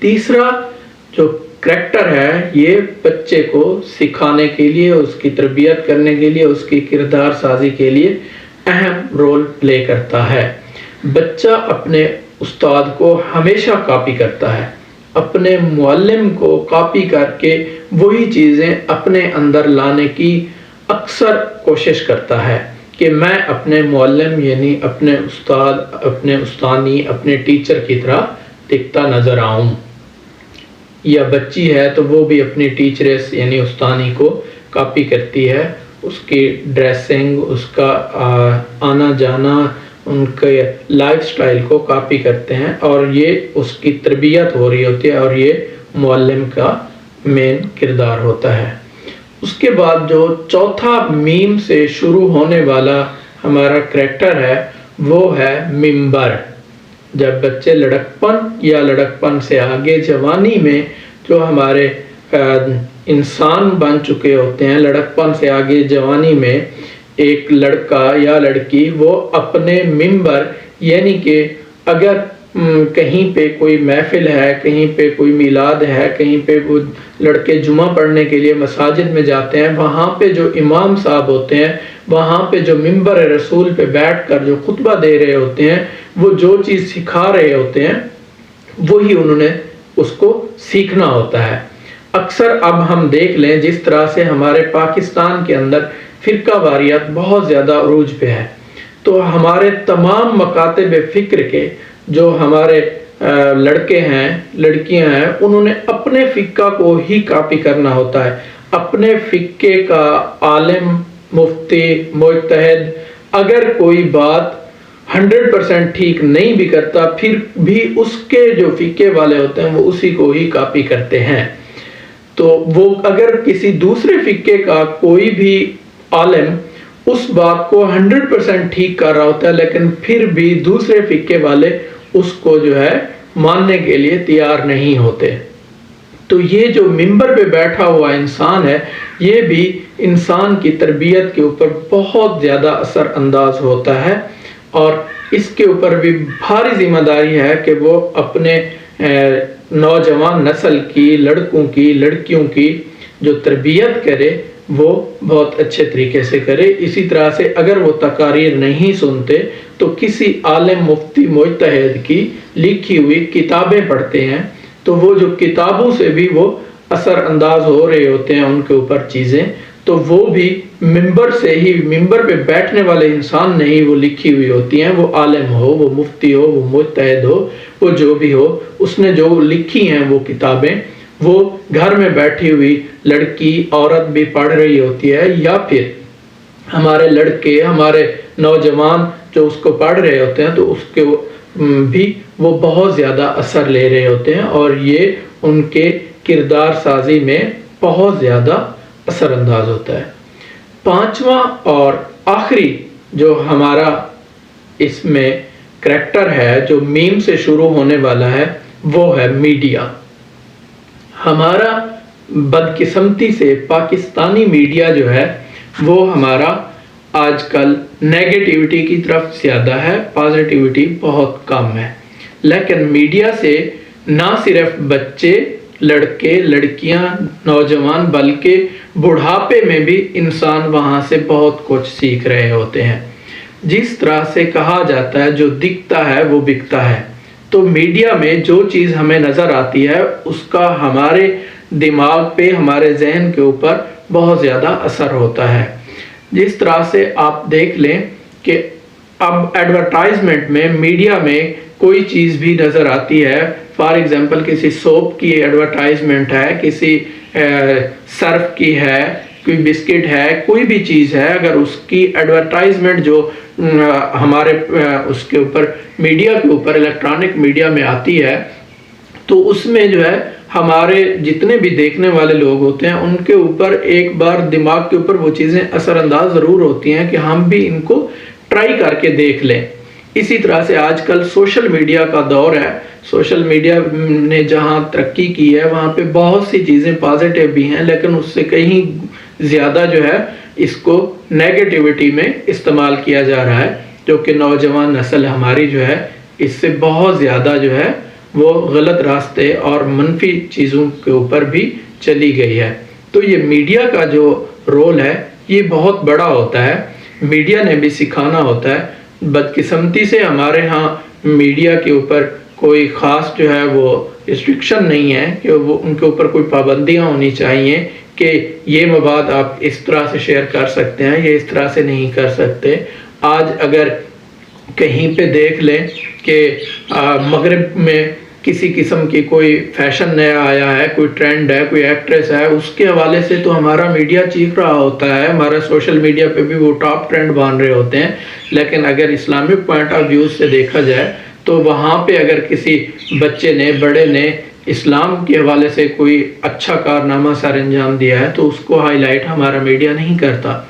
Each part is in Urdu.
تیسرا جو کریکٹر ہے یہ بچے کو سکھانے کے لیے، اس کی تربیت کرنے کے لیے، اس کی کردار سازی کے لیے اہم رول پلے کرتا ہے۔ بچہ اپنے استاد کو ہمیشہ کاپی کرتا ہے، اپنے معلم کو کاپی کر کے وہی چیزیں اپنے اندر لانے کی اکثر کوشش کرتا ہے کہ میں اپنے معلم یعنی اپنے استاد، اپنے استانی، اپنے ٹیچر کی طرح دکھتا نظر آؤں۔ یا بچی ہے تو وہ بھی اپنی ٹیچرس یعنی استانی کو کاپی کرتی ہے، اس کی ڈریسنگ، اس کا آنا جانا، ان کے لائف سٹائل کو کاپی کرتے ہیں، اور یہ اس کی تربیت ہو رہی ہوتی ہے، اور یہ معلم کا مین کردار ہوتا ہے۔ اس کے بعد جو چوتھا میم سے شروع ہونے والا ہمارا کریکٹر ہے وہ ہے ممبر۔ جب بچے لڑکپن یا لڑکپن سے آگے جوانی میں جو ہمارے انسان بن چکے ہوتے ہیں، لڑکپن سے آگے جوانی میں ایک لڑکا یا لڑکی وہ اپنے ممبر یعنی کہ اگر کہیں پہ کوئی محفل ہے، کہیں پہ کوئی میلاد ہے، کہیں پہ وہ لڑکے جمعہ پڑھنے کے لیے مساجد میں جاتے ہیں، وہاں پہ جو امام صاحب ہوتے ہیں، وہاں پہ جو ممبر رسول پہ بیٹھ کر جو خطبہ دے رہے ہوتے ہیں، وہ جو چیز سکھا رہے ہوتے ہیں وہی انہوں نے اس کو سیکھنا ہوتا ہے۔ اکثر اب ہم دیکھ لیں جس طرح سے ہمارے پاکستان کے اندر فرقہ واریت بہت زیادہ عروج پہ ہے، تو ہمارے تمام مکاتب فکر کے جو ہمارے لڑکے ہیں، لڑکیاں ہیں، انہوں نے اپنے فقہ کو ہی کاپی کرنا ہوتا ہے۔ اپنے فقہ کا عالم، مفتی، مجتہد اگر کوئی بات 100% ٹھیک نہیں بھی کرتا، پھر بھی اس کے جو فقہ والے ہوتے ہیں وہ اسی کو ہی کاپی کرتے ہیں۔ تو وہ اگر کسی دوسرے فقہ کا کوئی بھی عالم اس بات کو 100% ٹھیک کر رہا ہوتا ہے، لیکن پھر بھی دوسرے فقہ والے اس کو جو ہے ماننے کے لیے تیار نہیں ہوتے۔ تو یہ جو ممبر پہ بیٹھا ہوا انسان ہے، یہ بھی انسان کی تربیت کے اوپر بہت زیادہ اثر انداز ہوتا ہے، اور اس کے اوپر بھی بھاری ذمہ داری ہے کہ وہ اپنے نوجوان نسل کی، لڑکوں کی، لڑکیوں کی جو تربیت کرے وہ بہت اچھے طریقے سے کرے۔ اسی طرح سے اگر وہ تقاریر نہیں سنتے تو کسی عالم، مفتی، مجتہد کی لکھی ہوئی کتابیں پڑھتے ہیں، تو وہ جو کتابوں سے بھی وہ اثر انداز ہو رہے ہوتے ہیں ان کے اوپر چیزیں، تو وہ بھی ممبر سے ہی، ممبر پہ بیٹھنے والے انسان نہیں وہ لکھی ہوئی ہوتی ہیں، وہ عالم ہو، وہ مفتی ہو، وہ مجتہد ہو، وہ جو بھی ہو، اس نے جو لکھی ہیں وہ کتابیں وہ گھر میں بیٹھی ہوئی لڑکی، عورت بھی پڑھ رہی ہوتی ہے، یا پھر ہمارے لڑکے، ہمارے نوجوان جو اس کو پڑھ رہے ہوتے ہیں تو اس کے بھی وہ بہت زیادہ اثر لے رہے ہوتے ہیں، اور یہ ان کے کردار سازی میں بہت زیادہ اثر انداز ہوتا ہے۔ پانچواں اور آخری جو ہمارا اس میں کریکٹر ہے جو میم سے شروع ہونے والا ہے وہ ہے میڈیا۔ ہمارا بدقسمتی سے پاکستانی میڈیا جو ہے وہ ہمارا آج کل نیگیٹیوٹی کی طرف زیادہ ہے، پازیٹیوٹی بہت کم ہے۔ لیکن میڈیا سے نہ صرف بچے، لڑکے، لڑکیاں، نوجوان، بلکہ بڑھاپے میں بھی انسان وہاں سے بہت کچھ سیکھ رہے ہوتے ہیں۔ جس طرح سے کہا جاتا ہے جو دکھتا ہے وہ بکتا ہے، تو میڈیا میں جو چیز ہمیں نظر آتی ہے اس کا ہمارے دماغ پہ، ہمارے ذہن کے اوپر بہت زیادہ اثر ہوتا ہے۔ جس طرح سے آپ دیکھ لیں کہ اب ایڈورٹائزمنٹ میں، میڈیا میں کوئی چیز بھی نظر آتی ہے، فار ایگزامپل کسی سوپ کی ایڈورٹائزمنٹ ہے، کسی سرف کی ہے، کوئی بسکٹ ہے، کوئی بھی چیز ہے، اگر اس کی ایڈورٹائزمنٹ جو ہمارے اس کے اوپر میڈیا کے اوپر، الیکٹرانک میڈیا میں آتی ہے، تو اس میں جو ہے ہمارے جتنے بھی دیکھنے والے لوگ ہوتے ہیں ان کے اوپر ایک بار دماغ کے اوپر وہ چیزیں اثر انداز ضرور ہوتی ہیں کہ ہم بھی ان کو ٹرائی کر کے دیکھ لیں۔ اسی طرح سے آج کل سوشل میڈیا کا دور ہے، سوشل میڈیا نے جہاں ترقی کی ہے وہاں پہ بہت سی چیزیں پازیٹیو بھی ہیں، لیکن اس سے کہیں زیادہ جو ہے اس کو نیگیٹیوٹی میں استعمال کیا جا رہا ہے، جو کہ نوجوان نسل ہماری جو ہے اس سے بہت زیادہ جو ہے وہ غلط راستے اور منفی چیزوں کے اوپر بھی چلی گئی ہے۔ تو یہ میڈیا کا جو رول ہے یہ بہت بڑا ہوتا ہے، میڈیا نے بھی سکھانا ہوتا ہے۔ بدقسمتی سے ہمارے ہاں میڈیا کے اوپر کوئی خاص جو ہے وہ ریسٹرکشن نہیں ہے کہ وہ ان کے اوپر کوئی پابندیاں ہونی چاہیے کہ یہ مواد آپ اس طرح سے شیئر کر سکتے ہیں، یہ اس طرح سے نہیں کر سکتے۔ آج اگر کہیں پہ دیکھ لیں کہ مغرب میں کسی قسم کی کوئی فیشن نیا آیا ہے، کوئی ٹرینڈ ہے، کوئی ایکٹریس ہے، اس کے حوالے سے تو ہمارا میڈیا چیخ رہا ہوتا ہے، ہمارا سوشل میڈیا پہ بھی وہ ٹاپ ٹرینڈ بان رہے ہوتے ہیں۔ لیکن اگر اسلامک پوائنٹ آف ویو سے دیکھا جائے تو وہاں پہ اگر کسی بچے نے، بڑے نے اسلام کے حوالے سے کوئی اچھا کارنامہ سر انجام دیا ہے تو اس کو ہائی لائٹ ہمارا میڈیا نہیں کرتا۔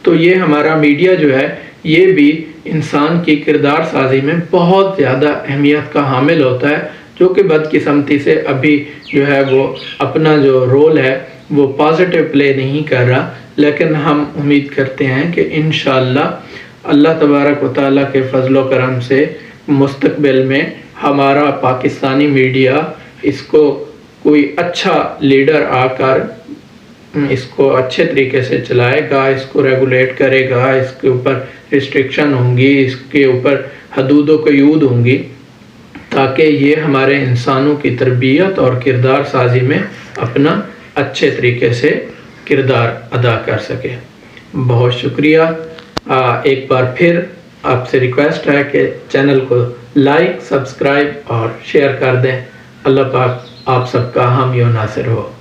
تو یہ ہمارا میڈیا جو ہے یہ بھی انسان کی کردار سازی میں بہت زیادہ اہمیت کا حامل ہوتا ہے، جو کہ بدقسمتی سے ابھی جو ہے وہ اپنا جو رول ہے وہ پازیٹیو پلے نہیں کر رہا۔ لیکن ہم امید کرتے ہیں کہ انشاءاللہ اللہ تبارک و تعالیٰ کے فضل و کرم سے مستقبل میں ہمارا پاکستانی میڈیا اس کو کوئی اچھا لیڈر آ کر اس کو اچھے طریقے سے چلائے گا، اس کو ریگولیٹ کرے گا، اس کے اوپر ریسٹرکشن ہوں گی، اس کے اوپر حدود و قیود ہوں گی، تاکہ یہ ہمارے انسانوں کی تربیت اور کردار سازی میں اپنا اچھے طریقے سے کردار ادا کر سکے۔ بہت شکریہ۔ ایک بار پھر آپ سے ریکویسٹ ہے کہ چینل کو لائک، سبسکرائب اور شیئر کر دیں۔ اللہ پاک آپ سب کا حامی و ناصر ہو۔